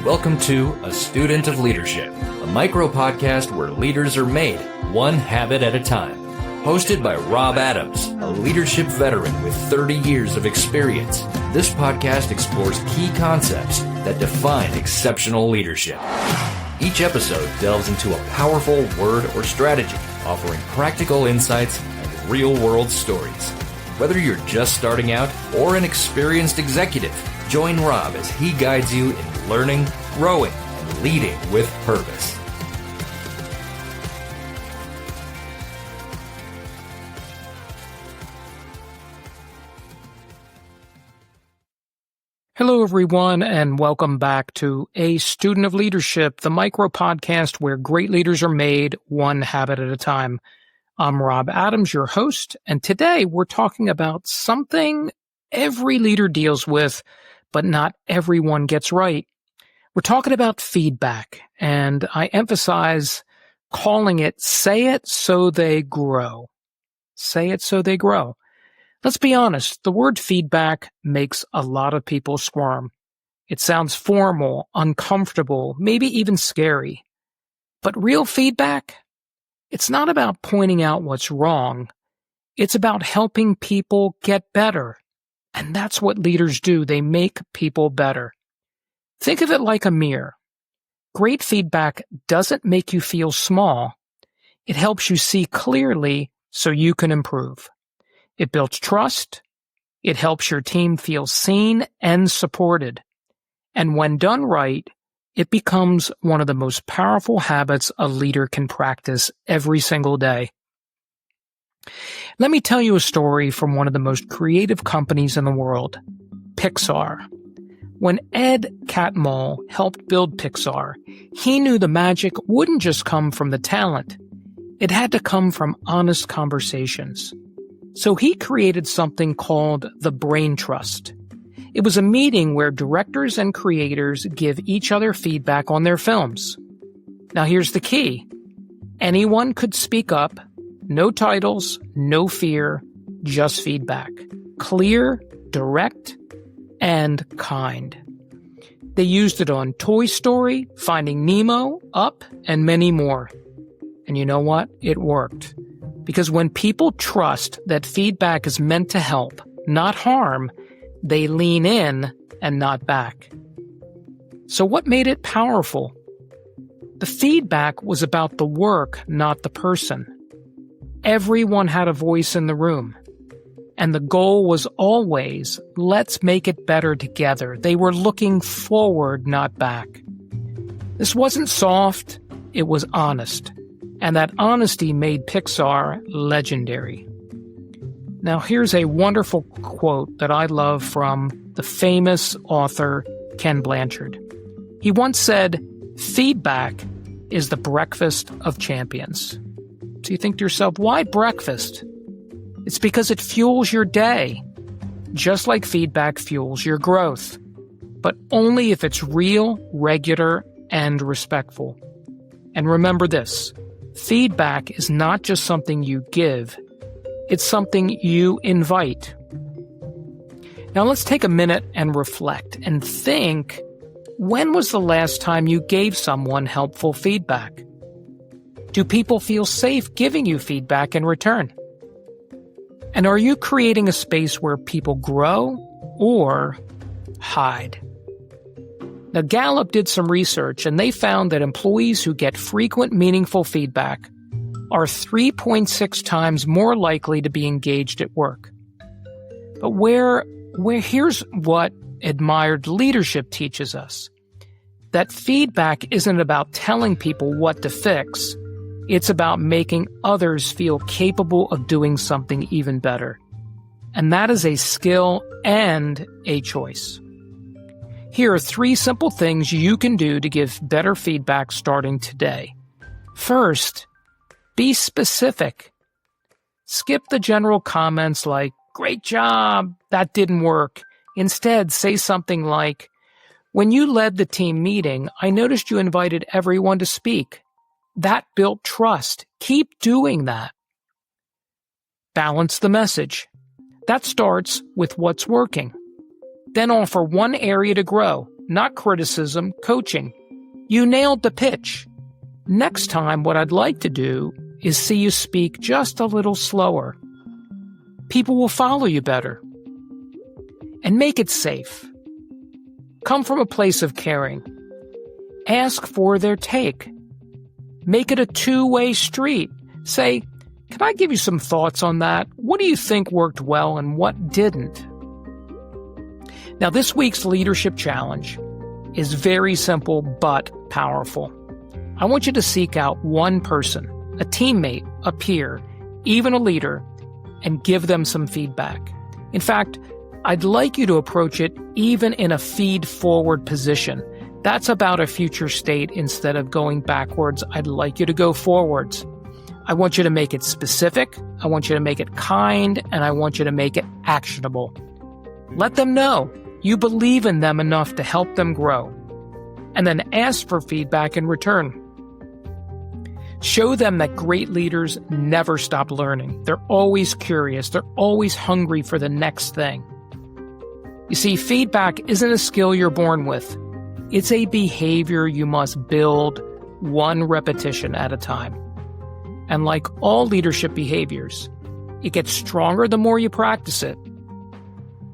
Welcome to A Student of Leadership, a micro-podcast where leaders are made one habit at a time. Hosted by Rob Adams, a leadership veteran with 30 years of experience, this podcast explores key concepts that define exceptional leadership. Each episode delves into a powerful word or strategy, offering practical insights and real-world stories. Whether you're just starting out or an experienced executive, join Rob as he guides you in learning, growing, and leading with purpose. Hello, everyone, and welcome back to A Student of Leadership, the micro podcast where great leaders are made one habit at a time. I'm Rob Adams, your host, and today we're talking about something every leader deals with, but not everyone gets right. We're talking about feedback, and I emphasize calling it "say it so they grow." Say it so they grow. Let's be honest, the word feedback makes a lot of people squirm. It sounds formal, uncomfortable, maybe even scary. But real feedback? It's not about pointing out what's wrong. It's about helping people get better. And that's what leaders do. They make people better. Think of it like a mirror. Great feedback doesn't make you feel small. It helps you see clearly so you can improve. It builds trust. It helps your team feel seen and supported. And when done right, it becomes one of the most powerful habits a leader can practice every single day. Let me tell you a story from one of the most creative companies in the world, Pixar. When Ed Catmull helped build Pixar, he knew the magic wouldn't just come from the talent. It had to come from honest conversations. So he created something called the Brain Trust. It was a meeting where directors and creators give each other feedback on their films. Now here's the key. Anyone could speak up. No titles, no fear, just feedback. Clear, direct, and kind. They used it on Toy Story, Finding Nemo, Up, and many more. And you know what? It worked. Because when people trust that feedback is meant to help, not harm, they lean in and not back. So what made it powerful? The feedback was about the work, not the person. Everyone had a voice in the room. And the goal was always, let's make it better together. They were looking forward, not back. This wasn't soft, it was honest. And that honesty made Pixar legendary. Now here's a wonderful quote that I love from the famous author Ken Blanchard. He once said, "Feedback is the breakfast of champions." So you think to yourself, why breakfast? It's because it fuels your day, just like feedback fuels your growth, but only if it's real, regular, and respectful. And remember this, feedback is not just something you give, it's something you invite. Now let's take a minute and reflect and think, when was the last time you gave someone helpful feedback? Do people feel safe giving you feedback in return? And are you creating a space where people grow or hide? Now, Gallup did some research, and they found that employees who get frequent, meaningful feedback are 3.6 times more likely to be engaged at work. But here's what admired leadership teaches us. That feedback isn't about telling people what to fix. It's about making others feel capable of doing something even better. And that is a skill and a choice. Here are 3 simple things you can do to give better feedback starting today. First, be specific. Skip the general comments like, "Great job, that didn't work." Instead, say something like, "When you led the team meeting, I noticed you invited everyone to speak. That built trust. Keep doing that." Balance the message. That starts with what's working. Then offer one area to grow. not criticism, coaching. You nailed the pitch. Next time, what I'd like to do is see you speak just a little slower. People will follow you better. And make it safe. Come from a place of caring. Ask for their take. Make it a two-way street. Say, can I give you some thoughts on that? What do you think worked well and what didn't? Now, this week's leadership challenge is very simple but powerful. I want you to seek out one person, a teammate, a peer, even a leader, and give them some feedback. In fact, I'd like you to approach it even in a feed-forward position. That's about a future state instead of going backwards. I'd like you to go forwards. I want you to make it specific, I want you to make it kind, and I want you to make it actionable. Let them know you believe in them enough to help them grow, and then ask for feedback in return. Show them that great leaders never stop learning. They're always curious. They're always hungry for the next thing. You see, feedback isn't a skill you're born with. It's a behavior you must build one repetition at a time. And like all leadership behaviors, it gets stronger the more you practice it.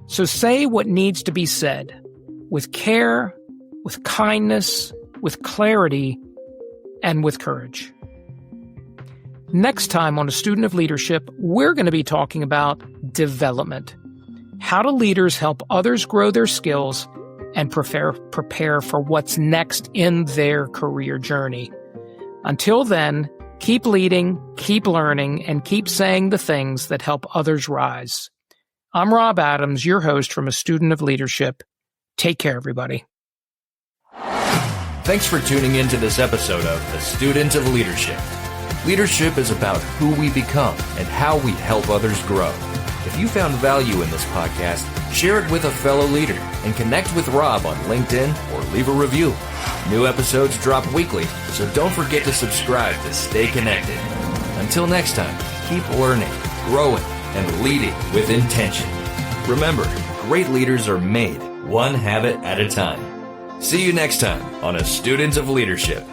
So say what needs to be said with care, with kindness, with clarity, and with courage. Next time on A Student of Leadership, we're going to be talking about development. How do leaders help others grow their skills and prepare for what's next in their career journey? Until then, keep leading, keep learning, and keep saying the things that help others rise. I'm Rob Adams, your host from A Student of Leadership. Take care, everybody. Thanks for tuning in to this episode of A Student of Leadership. Leadership is about who we become and how we help others grow. If you found value in this podcast, share it with a fellow leader and connect with Rob on LinkedIn or leave a review. New episodes drop weekly, so don't forget to subscribe to stay connected. Until next time, keep learning, growing, and leading with intention. Remember, great leaders are made one habit at a time. See you next time on A Student of Leadership.